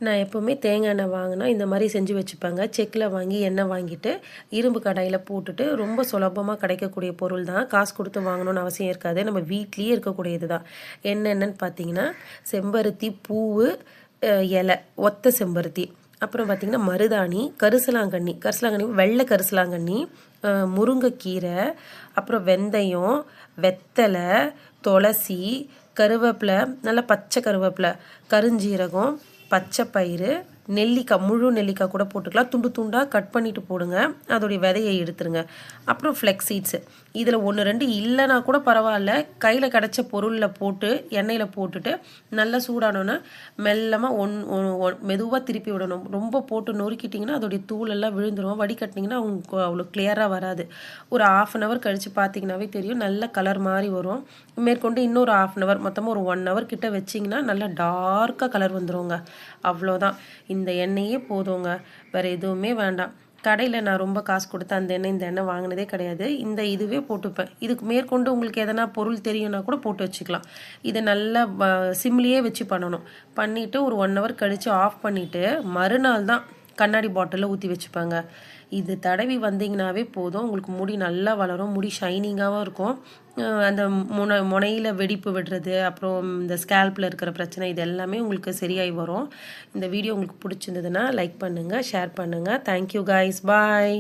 நான் எப்போவுமே தேங்காய் எண்ணெய் வாங்கினா இந்த மாதிரி செஞ்சு வச்சுப்பேங்க. செக்கில் வாங்கி எண்ணெய் வாங்கிட்டு இரும்பு கடாயில் போட்டுட்டு ரொம்ப சுலபமாக கிடைக்கக்கூடிய பொருள் தான். காசு கொடுத்து வாங்கணும்னு அவசியம் இருக்காது. நம்ம வீட்லேயே இருக்கக்கூடியது தான். என்னென்னு பார்த்தீங்கன்னா செம்பருத்தி பூவு, இலை, ஒத்த செம்பருத்தி, அப்புறம் பார்த்திங்கன்னா மருதாணி, கரிசலாங்கண்ணி, வெள்ளை கரிசலாங்கண்ணி, முருங்கைக்கீரை, அப்புறம் வெந்தயம், வெத்தலை, துளசி, கருவேப்பிலை, நல்லா பச்சை கருவேப்பிலை, கருஞ்சீரகம், பச்சை பயிறு, நெல்லிக்காய், முழு நெல்லிக்காய் கூட போட்டுக்கலாம். துண்டு துண்டாக கட் பண்ணிவிட்டு போடுங்க. அதோடைய விதையை எடுத்துருங்க. அப்புறம் ஃப்ளெக்ஸ் சீட்ஸு, இதில் 1-2 இல்லைனா கூட பரவாயில்ல, கையில் கிடச்ச பொருளில் போட்டு எண்ணெயில் போட்டுட்டு நல்லா சூடானோன்னா மெல்லமாக மெதுவாக திருப்பி விடணும். ரொம்ப போட்டு நொறுக்கிட்டிங்கன்னா அதோடைய தூளெல்லாம் விழுந்துடும். வடிகட்டினீங்கன்னா அவங்க அவ்வளோ கிளியராக வராது. ஒரு 1/2 hour கழித்து பார்த்தீங்கன்னாவே தெரியும், நல்ல கலர் மாதிரி வரும். மேற்கொண்டு இன்னொரு 1/2 hour, மொத்தமாக ஒரு 1 hour கிட்ட வச்சிங்கன்னா நல்லா டார்க்காக கலர் வந்துடுங்க. அவ்வளோதான். இந்த எண்ணெயே போதுங்க, வேறு எதுவுமே வேண்டாம். கடையில் நான் ரொம்ப காசு கொடுத்து அந்த எண்ணெய் இந்த எண்ணெய் வாங்கினதே கிடையாது. இதுவே போட்டுப்பேன். இதுக்கு மேற்கொண்டு உங்களுக்கு எதனா பொருள் தெரியும்னா கூட போட்டு வச்சுக்கலாம். இதை நல்லா சிம்லேயே வச்சு பண்ணணும். பண்ணிவிட்டு ஒரு 1 hour கழித்து ஆஃப் பண்ணிவிட்டு மறுநாள் தான் கண்ணாடி பாட்டிலில் ஊற்றி வச்சுப்பாங்க. இது தடவி வந்தீங்கன்னாவே போதும், உங்களுக்கு முடி நல்லா வளரும். முடி ஷைனிங்காகவும் இருக்கும். அந்த முனையில் வெடிப்பு விடுறது, அப்புறம் இந்த ஸ்கேல்பில் இருக்கிற பிரச்சனை, இது எல்லாமே உங்களுக்கு சரியாகி வரும். இந்த வீடியோ உங்களுக்கு பிடிச்சிருந்ததுன்னா லைக் பண்ணுங்கள், ஷேர் பண்ணுங்கள். தேங்க்யூ கைஸ், பாய்.